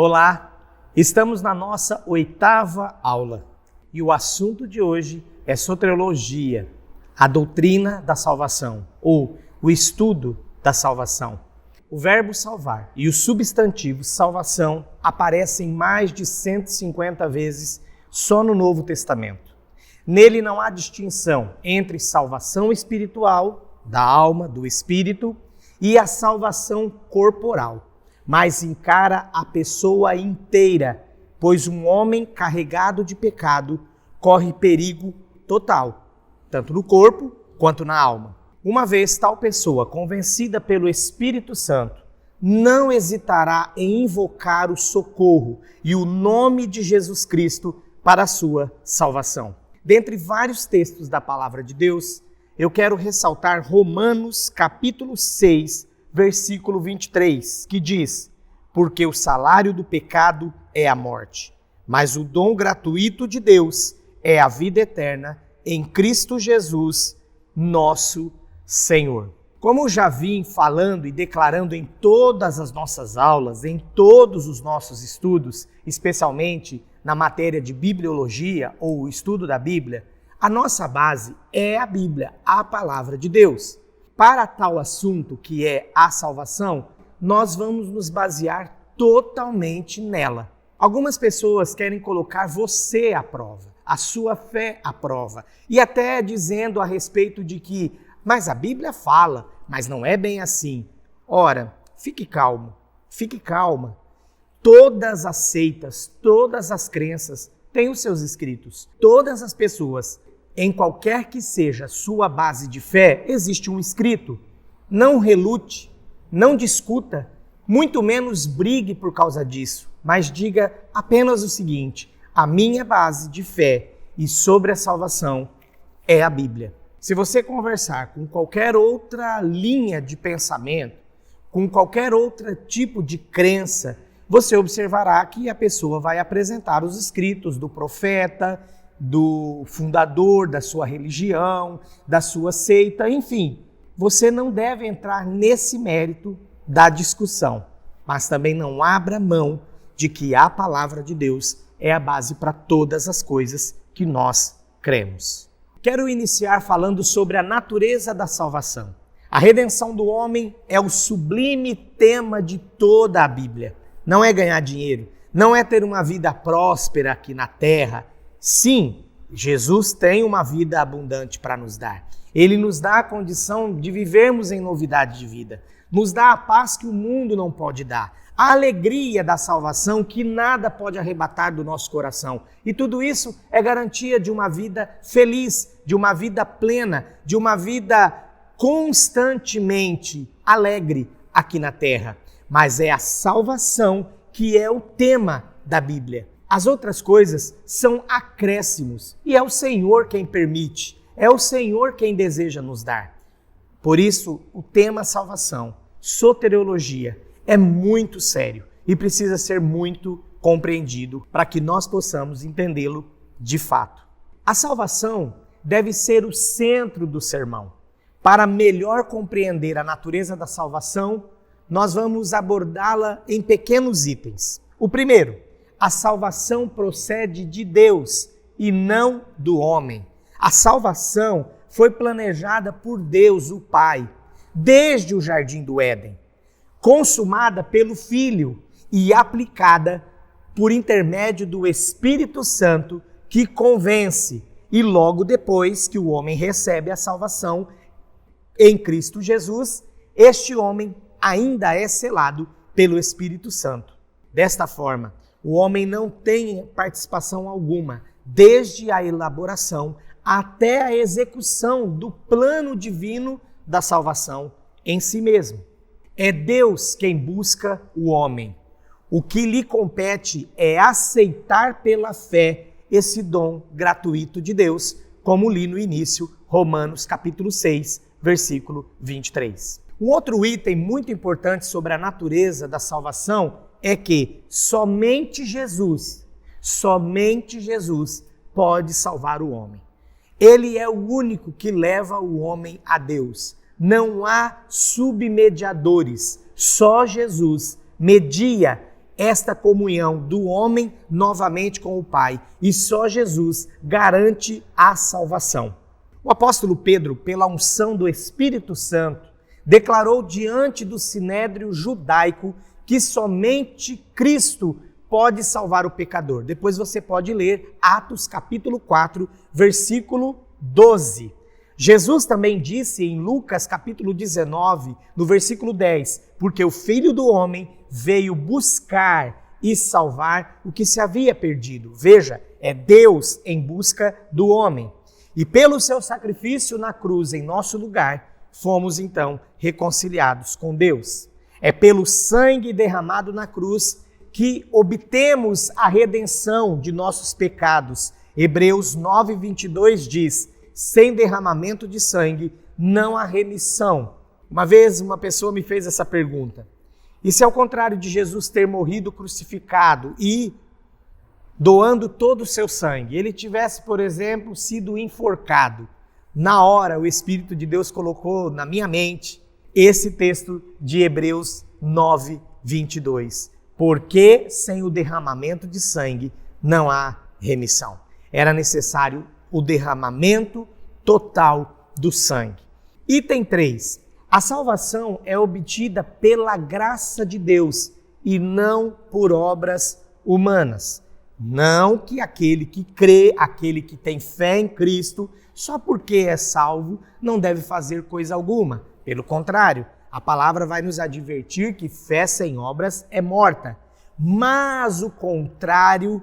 Olá, estamos na nossa 8ª aula e o assunto de hoje é soteriologia, a doutrina da salvação ou o estudo da salvação. O verbo salvar e o substantivo salvação aparecem mais de 150 vezes só no Novo Testamento. Nele não há distinção entre salvação espiritual, da alma, do espírito, e a salvação corporal, mas encara a pessoa inteira, pois um homem carregado de pecado corre perigo total, tanto no corpo quanto na alma. Uma vez tal pessoa convencida pelo Espírito Santo, não hesitará em invocar o socorro e o nome de Jesus Cristo para a sua salvação. Dentre vários textos da Palavra de Deus, eu quero ressaltar Romanos capítulo 6, versículo 23, que diz: porque o salário do pecado é a morte, mas o dom gratuito de Deus é a vida eterna em Cristo Jesus, nosso Senhor. Como já vim falando e declarando em todas as nossas aulas, em todos os nossos estudos, especialmente na matéria de bibliologia ou o estudo da Bíblia, a nossa base é a Bíblia, a palavra de Deus. Para tal assunto que é a salvação, nós vamos nos basear totalmente nela. Algumas pessoas querem colocar você à prova, a sua fé à prova, e até dizendo a respeito de que, mas a Bíblia fala, mas não é bem assim. Ora, fique calmo, fique calma. Todas as seitas, todas as crenças têm os seus escritos. Todas as pessoas, em qualquer que seja sua base de fé, existe um escrito. Não relute, não discuta, muito menos brigue por causa disso, mas diga apenas o seguinte: a minha base de fé e sobre a salvação é a Bíblia. Se você conversar com qualquer outra linha de pensamento, com qualquer outro tipo de crença, você observará que a pessoa vai apresentar os escritos do profeta, do fundador da sua religião, da sua seita, enfim. Você não deve entrar nesse mérito da discussão, mas também não abra mão de que a palavra de Deus é a base para todas as coisas que nós cremos. Quero iniciar falando sobre a natureza da salvação. A redenção do homem é o sublime tema de toda a Bíblia. Não é ganhar dinheiro, não é ter uma vida próspera aqui na terra. Sim, Jesus tem uma vida abundante para nos dar. Ele nos dá a condição de vivermos em novidade de vida. Nos dá a paz que o mundo não pode dar. A alegria da salvação que nada pode arrebatar do nosso coração. E tudo isso é garantia de uma vida feliz, de uma vida plena, de uma vida constantemente alegre aqui na terra. Mas é a salvação que é o tema da Bíblia. As outras coisas são acréscimos e é o Senhor quem permite, é o Senhor quem deseja nos dar. Por isso, o tema salvação, soteriologia, é muito sério e precisa ser muito compreendido para que nós possamos entendê-lo de fato. A salvação deve ser o centro do sermão. Para melhor compreender a natureza da salvação, nós vamos abordá-la em pequenos itens. O primeiro, a salvação procede de Deus e não do homem. A salvação foi planejada por Deus, o Pai, desde o Jardim do Éden, consumada pelo Filho e aplicada por intermédio do Espírito Santo, que convence, e logo depois que o homem recebe a salvação em Cristo Jesus, este homem ainda é selado pelo Espírito Santo. Desta forma, o homem não tem participação alguma, desde a elaboração até a execução do plano divino da salvação em si mesmo. É Deus quem busca o homem. O que lhe compete é aceitar pela fé esse dom gratuito de Deus, como li no início, Romanos capítulo 6, versículo 23. Um outro item muito importante sobre a natureza da salvação é que somente Jesus pode salvar o homem. Ele é o único que leva o homem a Deus. Não há submediadores, só Jesus media esta comunhão do homem novamente com o Pai, e só Jesus garante a salvação. O apóstolo Pedro, pela unção do Espírito Santo, declarou diante do sinédrio judaico que somente Cristo pode salvar o pecador. Depois você pode ler Atos capítulo 4, versículo 12. Jesus também disse em Lucas capítulo 19, no versículo 10, porque o Filho do Homem veio buscar e salvar o que se havia perdido. Veja, é Deus em busca do homem. E pelo seu sacrifício na cruz em nosso lugar, fomos então reconciliados com Deus. É pelo sangue derramado na cruz que obtemos a redenção de nossos pecados. Hebreus 9:22 diz: sem derramamento de sangue não há remissão. Uma vez uma pessoa me fez essa pergunta: e se ao contrário de Jesus ter morrido crucificado e doando todo o seu sangue, ele tivesse, por exemplo, sido enforcado? Na hora, o Espírito de Deus colocou na minha mente esse texto de Hebreus 9:22. Porque sem o derramamento de sangue não há remissão. Era necessário o derramamento total do sangue. Item 3. A salvação é obtida pela graça de Deus e não por obras humanas. Não que aquele que crê, aquele que tem fé em Cristo, só porque é salvo, não deve fazer coisa alguma. Pelo contrário, a palavra vai nos advertir que fé sem obras é morta. Mas o contrário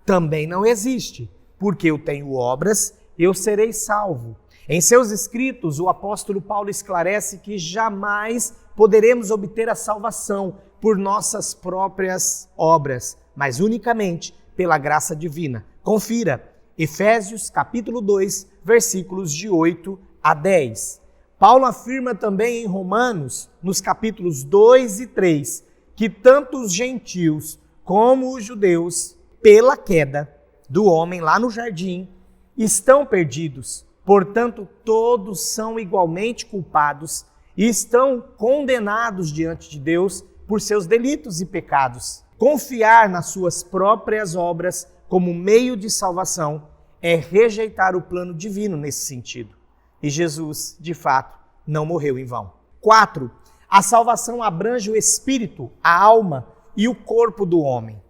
também não existe. Porque eu tenho obras, eu serei salvo. Em seus escritos, o apóstolo Paulo esclarece que jamais poderemos obter a salvação por nossas próprias obras, mas unicamente pela graça divina. Confira, Efésios capítulo 2, versículos de 8 a 10. Paulo afirma também em Romanos, nos capítulos 2 e 3, que tanto os gentios como os judeus, pela queda do homem lá no jardim, estão perdidos. Portanto, todos são igualmente culpados e estão condenados diante de Deus por seus delitos e pecados. Confiar nas suas próprias obras como meio de salvação é rejeitar o plano divino nesse sentido. E Jesus, de fato, não morreu em vão. 4. A salvação abrange o espírito, a alma e o corpo do homem.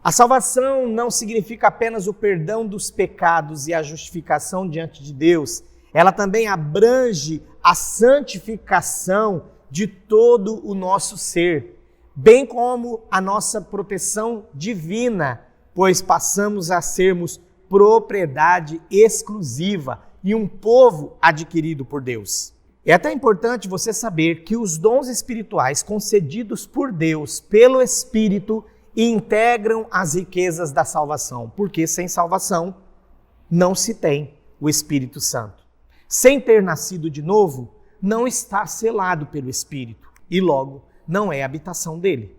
A salvação não significa apenas o perdão dos pecados e a justificação diante de Deus. Ela também abrange a santificação de todo o nosso ser, bem como a nossa proteção divina, pois passamos a sermos propriedade exclusiva e um povo adquirido por Deus. É até importante você saber que os dons espirituais concedidos por Deus pelo Espírito integram as riquezas da salvação, porque sem salvação não se tem o Espírito Santo. Sem ter nascido de novo, não está selado pelo Espírito e logo não é habitação dele.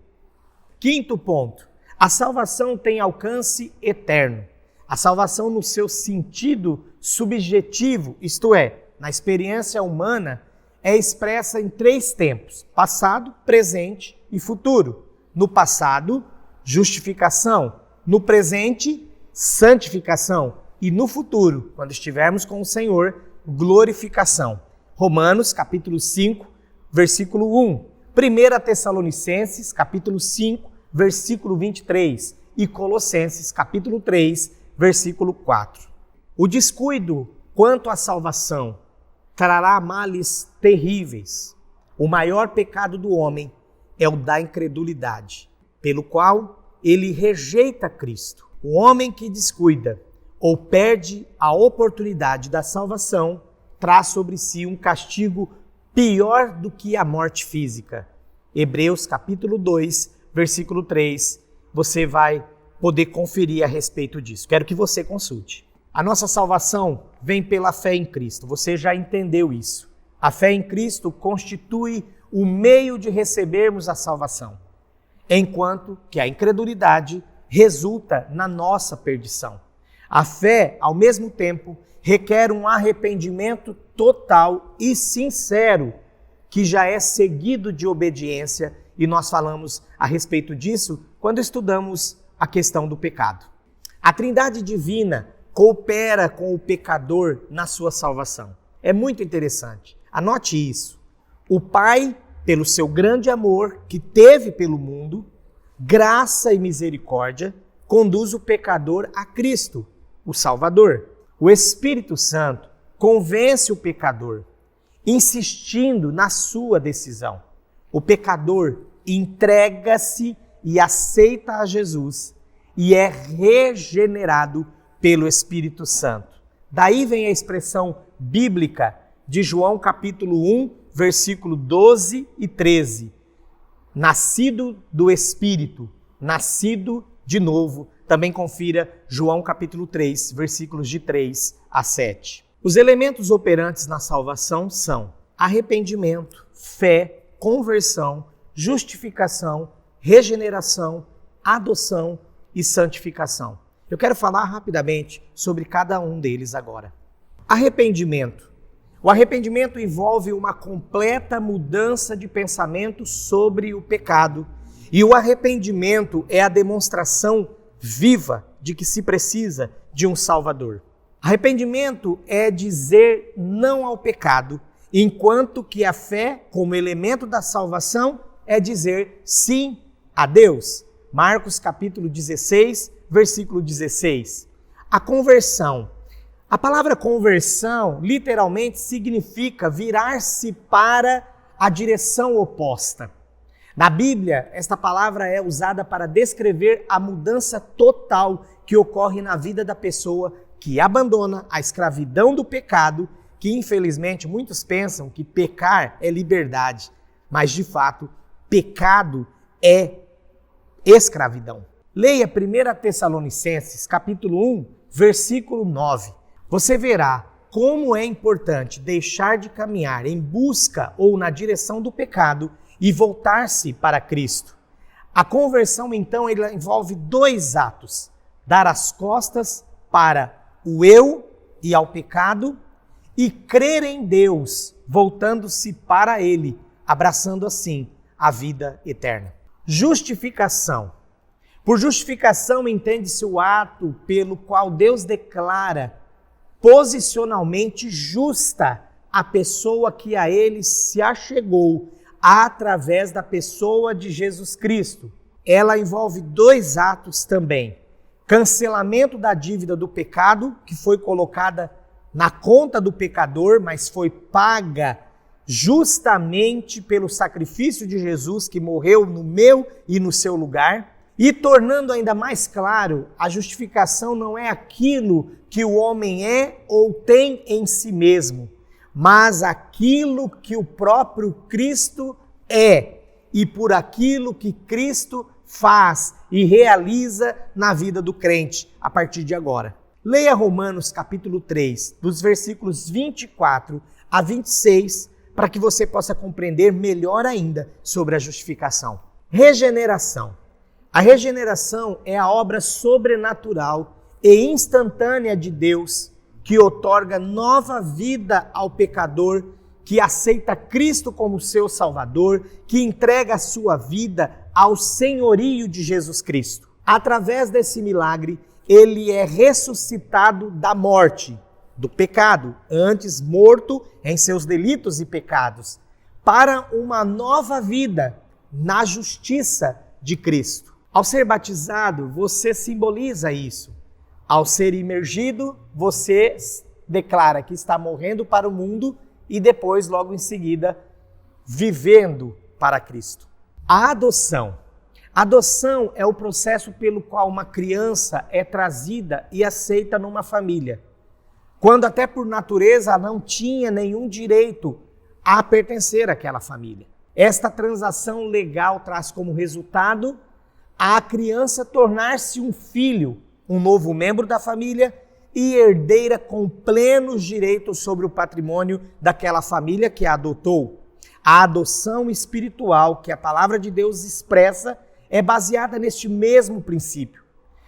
5º ponto, a salvação tem alcance eterno. A salvação no seu sentido subjetivo, isto é, na experiência humana, é expressa em 3 tempos: passado, presente e futuro. No passado, justificação; no presente, santificação; e no futuro, quando estivermos com o Senhor, glorificação. Romanos, capítulo 5, versículo 1. 1 Tessalonicenses, capítulo 5, versículo 23. E Colossenses, capítulo 3, versículo 4. O descuido quanto à salvação trará males terríveis. O maior pecado do homem é o da incredulidade, pelo qual ele rejeita Cristo. O homem que descuida ou perde a oportunidade da salvação traz sobre si um castigo pior do que a morte física. Hebreus capítulo 2, versículo 3, você vai poder conferir a respeito disso. Quero que você consulte. A nossa salvação vem pela fé em Cristo. Você já entendeu isso. A fé em Cristo constitui o meio de recebermos a salvação, enquanto que a incredulidade resulta na nossa perdição. A fé, ao mesmo tempo, requer um arrependimento total e sincero, que já é seguido de obediência, e nós falamos a respeito disso quando estudamos a questão do pecado. A Trindade Divina coopera com o pecador na sua salvação. É muito interessante. Anote isso. O Pai, pelo seu grande amor que teve pelo mundo, graça e misericórdia, conduz o pecador a Cristo, o Salvador. O Espírito Santo convence o pecador, insistindo na sua decisão. O pecador entrega-se e aceita a Jesus e é regenerado pelo Espírito Santo. Daí vem a expressão bíblica de João capítulo 1, versículo 12 e 13. Nascido do Espírito, nascido de novo. Também confira João capítulo 3, versículos de 3 a 7. Os elementos operantes na salvação são arrependimento, fé, conversão, justificação, regeneração, adoção e santificação. Eu quero falar rapidamente sobre cada um deles agora. Arrependimento. O arrependimento envolve uma completa mudança de pensamento sobre o pecado. E o arrependimento é a demonstração viva de que se precisa de um Salvador. Arrependimento é dizer não ao pecado, enquanto que a fé, como elemento da salvação, é dizer sim a Deus. Marcos capítulo 16, versículo 16. A conversão. A palavra conversão literalmente significa virar-se para a direção oposta. Na Bíblia, esta palavra é usada para descrever a mudança total que ocorre na vida da pessoa que abandona a escravidão do pecado, que infelizmente muitos pensam que pecar é liberdade, mas de fato, pecado é escravidão. Leia 1 Tessalonicenses, capítulo 1, versículo 9. Você verá como é importante deixar de caminhar em busca ou na direção do pecado e voltar-se para Cristo. A conversão, então, ela envolve dois atos: dar as costas para o eu e ao pecado e crer em Deus, voltando-se para Ele, abraçando assim a vida eterna. Justificação. Por justificação entende-se o ato pelo qual Deus declara posicionalmente justa a pessoa que a Ele se achegou através da pessoa de Jesus Cristo. Ela envolve dois atos também: cancelamento da dívida do pecado, que foi colocada na conta do pecador, mas foi paga justamente pelo sacrifício de Jesus, que morreu no meu e no seu lugar. E tornando ainda mais claro, a justificação não é aquilo que o homem é ou tem em si mesmo, mas aquilo que o próprio Cristo é, e por aquilo que Cristo faz e realiza na vida do crente a partir de agora. Leia Romanos capítulo 3, dos versículos 24 a 26, para que você possa compreender melhor ainda sobre a justificação. Regeneração. A regeneração é a obra sobrenatural e instantânea de Deus que outorga nova vida ao pecador, que aceita Cristo como seu Salvador, que entrega a sua vida ao senhorio de Jesus Cristo. Através desse milagre, ele é ressuscitado da morte, do pecado, antes morto em seus delitos e pecados, para uma nova vida na justiça de Cristo. Ao ser batizado, você simboliza isso. Ao ser imergido, você declara que está morrendo para o mundo e depois, logo em seguida, vivendo para Cristo. A adoção. A adoção é o processo pelo qual uma criança é trazida e aceita numa família, quando até por natureza não tinha nenhum direito a pertencer àquela família. Esta transação legal traz como resultado a criança tornar-se um filho, um novo membro da família e herdeira com plenos direitos sobre o patrimônio daquela família que a adotou. A adoção espiritual que a palavra de Deus expressa é baseada neste mesmo princípio.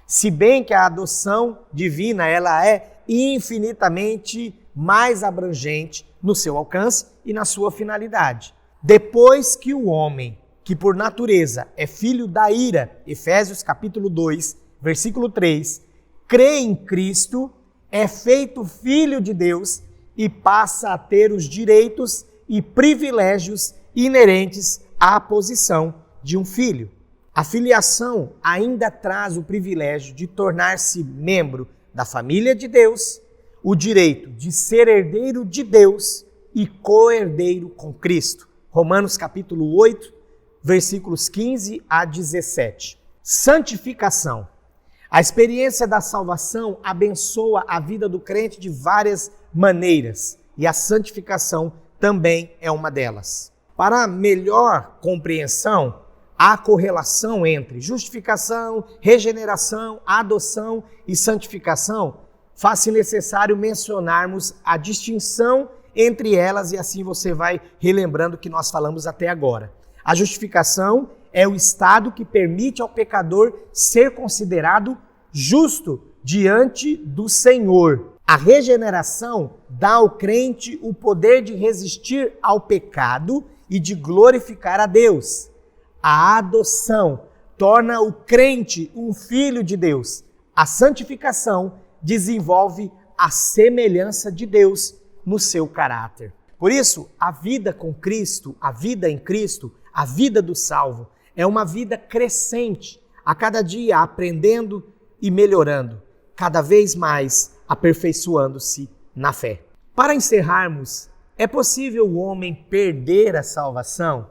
Se bem que a adoção divina ela é infinitamente mais abrangente no seu alcance e na sua finalidade. Depois que o homem que por natureza é filho da ira, Efésios capítulo 2, versículo 3, crê em Cristo, é feito filho de Deus e passa a ter os direitos e privilégios inerentes à posição de um filho. A filiação ainda traz o privilégio de tornar-se membro da família de Deus, o direito de ser herdeiro de Deus e co-herdeiro com Cristo. Romanos capítulo 8, versículos 15 a 17. Santificação. A experiência da salvação abençoa a vida do crente de várias maneiras e a santificação também é uma delas. Para melhor compreensão, há correlação entre justificação, regeneração, adoção e santificação. Faz-se necessário mencionarmos a distinção entre elas e assim você vai relembrando o que nós falamos até agora. A justificação é o estado que permite ao pecador ser considerado justo diante do Senhor. A regeneração dá ao crente o poder de resistir ao pecado e de glorificar a Deus. A adoção torna o crente um filho de Deus. A santificação desenvolve a semelhança de Deus no seu caráter. Por isso, a vida com Cristo, a vida em Cristo, a vida do salvo, é uma vida crescente, a cada dia aprendendo e melhorando, cada vez mais aperfeiçoando-se na fé. Para encerrarmos, é possível o homem perder a salvação?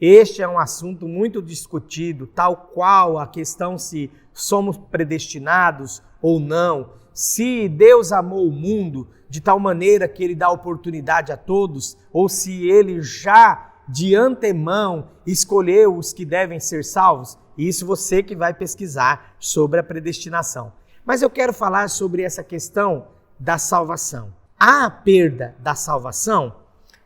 Este é um assunto muito discutido, tal qual a questão se somos predestinados ou não, se Deus amou o mundo de tal maneira que Ele dá oportunidade a todos, ou se Ele já de antemão escolheu os que devem ser salvos. Isso você que vai pesquisar sobre a predestinação. Mas eu quero falar sobre essa questão da salvação. Há a perda da salvação?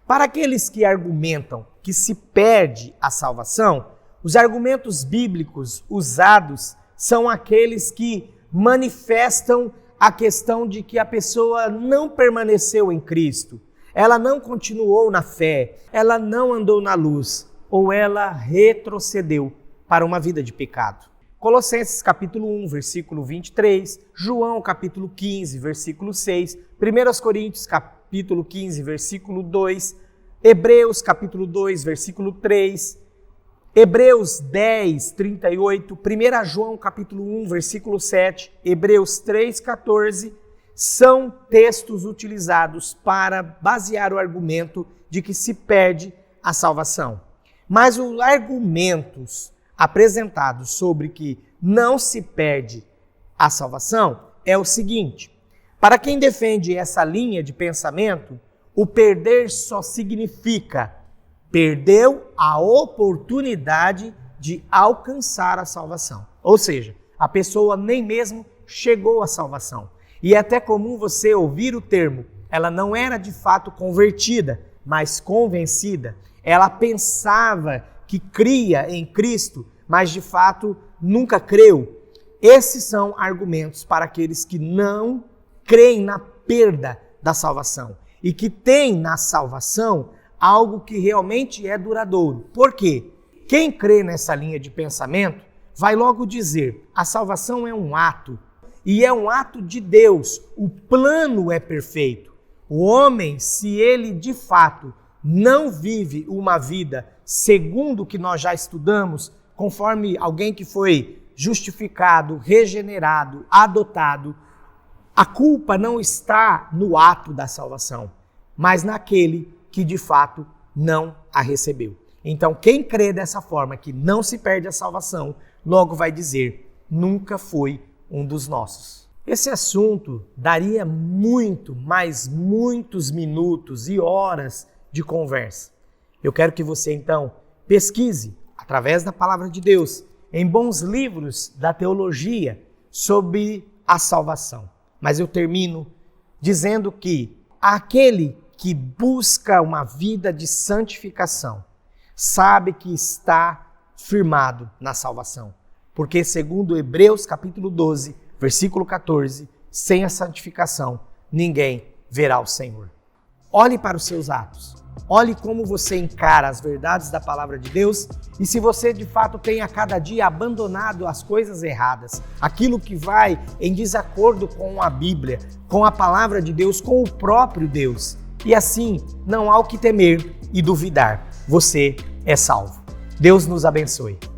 Para aqueles que argumentam que se perde a salvação, os argumentos bíblicos usados são aqueles que manifestam a questão de que a pessoa não permaneceu em Cristo, ela não continuou na fé, ela não andou na luz, ou ela retrocedeu para uma vida de pecado. Colossenses capítulo 1, versículo 23, João capítulo 15, versículo 6, 1 Coríntios capítulo 15, versículo 2, Hebreus capítulo 2, versículo 3, Hebreus 10, 38, 1 João capítulo 1, versículo 7, Hebreus 3, 14, são textos utilizados para basear o argumento de que se perde a salvação. Mas os argumentos apresentados sobre que não se perde a salvação é o seguinte: para quem defende essa linha de pensamento, o perder só significa perdeu a oportunidade de alcançar a salvação. Ou seja, a pessoa nem mesmo chegou à salvação. E é até comum você ouvir o termo, ela não era de fato convertida, mas convencida. Ela pensava que cria em Cristo, mas de fato nunca creu. Esses são argumentos para aqueles que não creem na perda da salvação e que têm na salvação algo que realmente é duradouro. Por quê? Quem crê nessa linha de pensamento vai logo dizer: a salvação é um ato, e é um ato de Deus, o plano é perfeito. O homem, se ele de fato não vive uma vida segundo o que nós já estudamos, conforme alguém que foi justificado, regenerado, adotado, a culpa não está no ato da salvação, mas naquele que de fato não a recebeu. Então, quem crê dessa forma, que não se perde a salvação, logo vai dizer: nunca foi um dos nossos. Esse assunto daria muitos minutos e horas de conversa. Eu quero que você então pesquise, através da palavra de Deus, em bons livros da teologia sobre a salvação. Mas eu termino dizendo que aquele que busca uma vida de santificação sabe que está firmado na salvação. Porque segundo Hebreus capítulo 12, versículo 14, sem a santificação ninguém verá o Senhor. Olhe para os seus atos. Olhe como você encara as verdades da palavra de Deus e se você de fato tem a cada dia abandonado as coisas erradas, aquilo que vai em desacordo com a Bíblia, com a palavra de Deus, com o próprio Deus. E assim, não há o que temer e duvidar. Você é salvo. Deus nos abençoe.